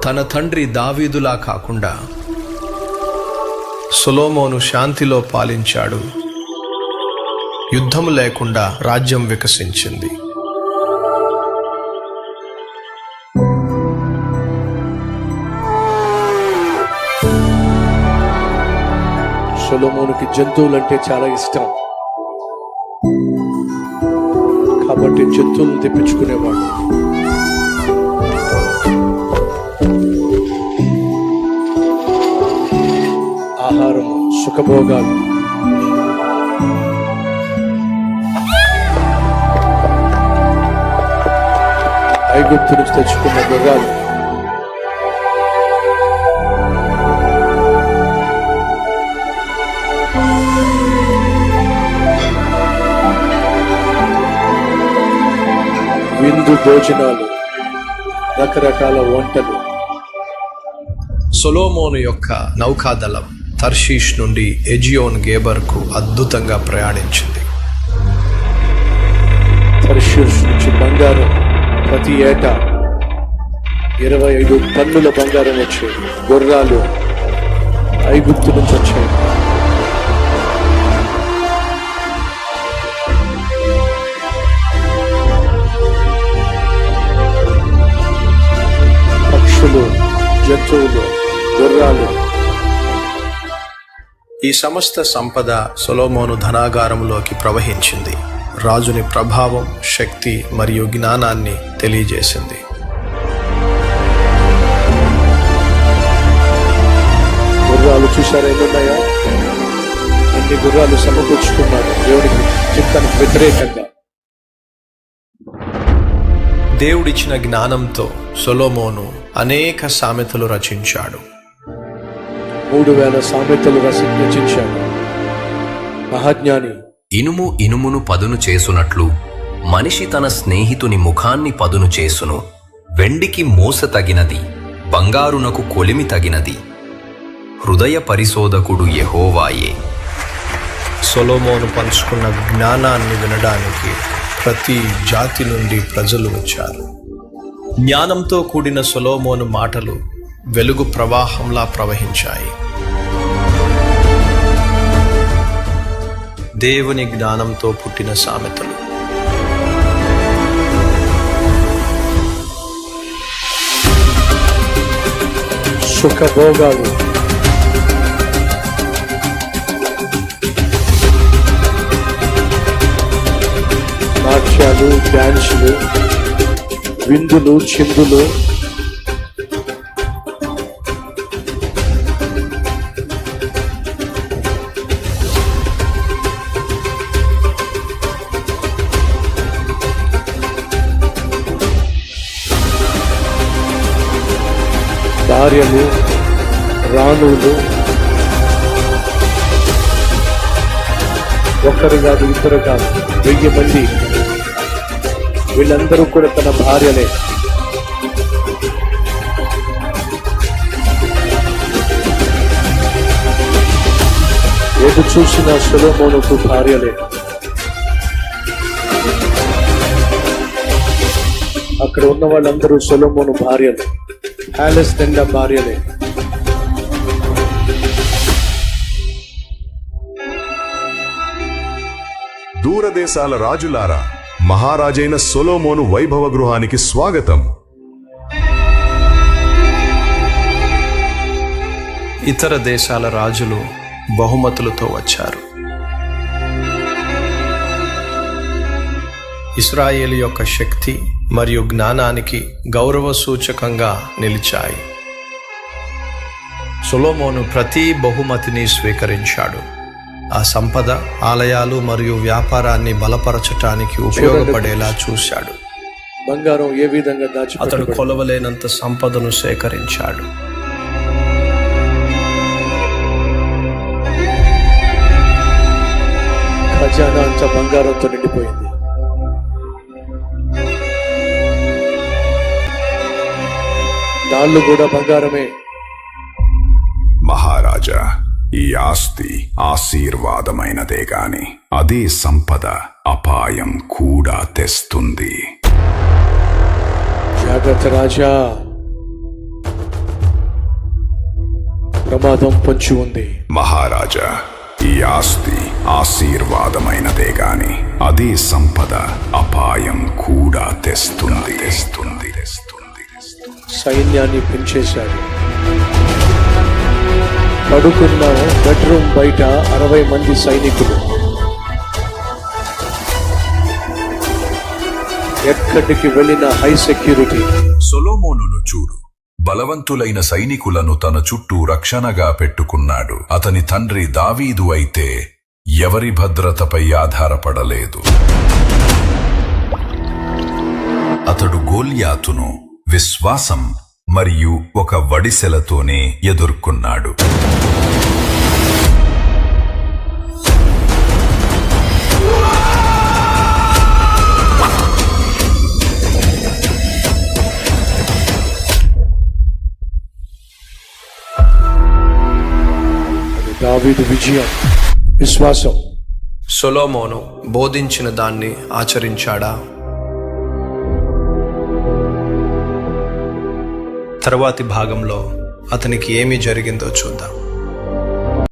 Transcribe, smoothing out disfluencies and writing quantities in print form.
తన తండ్రి దావీదులా కాకుండా సొలొమోను శాంతిలో పాలించాడు. యుద్ధము లేకుండా రాజ్యం వికసించింది. సొలొమోనుకి జంతువులంటే చాలా ఇష్టం కాబట్టి జంతువులను తెప్పించుకునేవాడు. ఆహారం, సుఖభోగాలు, ఐగుప్తు నుంచి తెచ్చుకున్న గుర్రాలు, విందు భోజనాలు, రకరకాల వంటలు. సొలొమోను యొక్క నౌకాదళం తర్షీష్ నుండి ఎజియోన్ గేబర్కు అద్భుతంగా ప్రయాణించింది. తర్షీష్ నుంచి బంగారం ప్రతి ఏటా 25 టన్నుల బంగారం వచ్చేది. గుర్రాలు ఐగుప్తు నుంచి వచ్చాయి. పక్షులు, జంతువులు, గుర్రాలు. ఈ సమస్త సంపద సొలొమోను ధనాగారంలోకి ప్రవహించింది. రాజుని ప్రభావం, శక్తి మరియు జ్ఞానాన్ని తెలియజేసింది. గుర్రాలు చూసారా ఎన్నున్నాయా? అన్ని గుర్రాలు సమకూర్చుకున్నాడు దేవుడికి చిత్తానికి వ్యతిరేకంగా. దేవుడిచ్చిన జ్ఞానంతో సొలొమోను అనేక సామెతలు రచించాడు. 3000 సామెతలు రచించాడు. మహాజ్ఞాని. ఇనుము ఇనుమును పదును చేసునట్లు మనిషి తన స్నేహితుని ముఖాన్ని పదును చేసును. వెండికి మోస తగినది, బంగారునకు కొలిమి తగినది. హృదయ పరిశోధకుడు యెహోవాయే. సొలొమోను పంచుకున్న జ్ఞానాన్ని వినడానికి ప్రతి జాతి నుండి ప్రజలు వచ్చారు. జ్ఞానంతో కూడిన సొలొమోను మాటలు వెలుగు ప్రవాహంలా ప్రవహించాయి. దేవుని జ్ఞానంతో పుట్టిన సామెతలు. సుఖభోగాలు, నాట్యాలు, డాన్సులు, విందులు, చిందులు, భార్యలు, రాణులు, ఒక్కరు కాదు, ఇద్దరు కాదు, 1000 మంది. వీళ్ళందరూ కూడా తన భార్యలే. ఏది చూసినా సొలొమోనుకు భార్యలే. అక్కడ ఉన్న వాళ్ళందరూ సొలొమోను భార్యలే. ప్యాలెస్ నిండా భార్యలే. దూరదేశాల రాజులారా, మహారాజైన సొలొమోను వైభవ గృహానికి స్వాగతం. ఇతర దేశాల రాజులు బహుమతులతో వచ్చారు. ఇశ్రాయేలు యొక్క శక్తి మరియు జ్ఞానానికి గౌరవ సూచకంగా నిలిచాయి. సొలొమోను ప్రతి బహుమతిని స్వీకరించాడు. ఆ సంపద ఆలయాలు మరియు వ్యాపారాన్ని బలపరచటానికి ఉపయోగపడేలా చూశాడు. బంగారం ఏ విధంగా అతడు కొలవలేనంత సంపదను సేకరించాడు. ఖజానా అంతా బంగారంతో నిండిపోయింది. దాళ్ళు కూడా బంగారమే. మహారాజా, ఈ ఆస్తి ఆశీర్వాదమైనదే గాని అదే సంపద అపాయం కూడా తెస్తుంది. జాగ్రత్త రాజా, ప్రమాదం పొంచి ఉంది. మహారాజా, ఈ ఆస్తి ఆశీర్వాదమైనదే గాని అదే సంపద అపాయం కూడా తెస్తుంది. సైన్యాన్ని పెంచేశాడు. పడుకున్న బెడ్రూమ్ బయట 60 మంది సైనికులు. ఎక్కడికి వెళ్ళిన హై సెక్యూరిటీ. సొలొమోనును చూడు, బలవంతులైన సైనికులను తన చుట్టూ రక్షణగా పెట్టుకున్నాడు. అతని తండ్రి దావీదు అయితే ఎవరి భద్రతపై ఆధారపడలేదు. అతడు గోల్యాతును విశ్వాసం మరియు ఒక వడిసెలతోనే ఎదుర్కొన్నాడు. దావీదు విజయం, విశ్వాసం. సొలొమోను బోధించిన దాన్ని ఆచరించాడా? తరువాతి భాగంలో అతనికి ఏమి జరిగిందో చూద్దాం.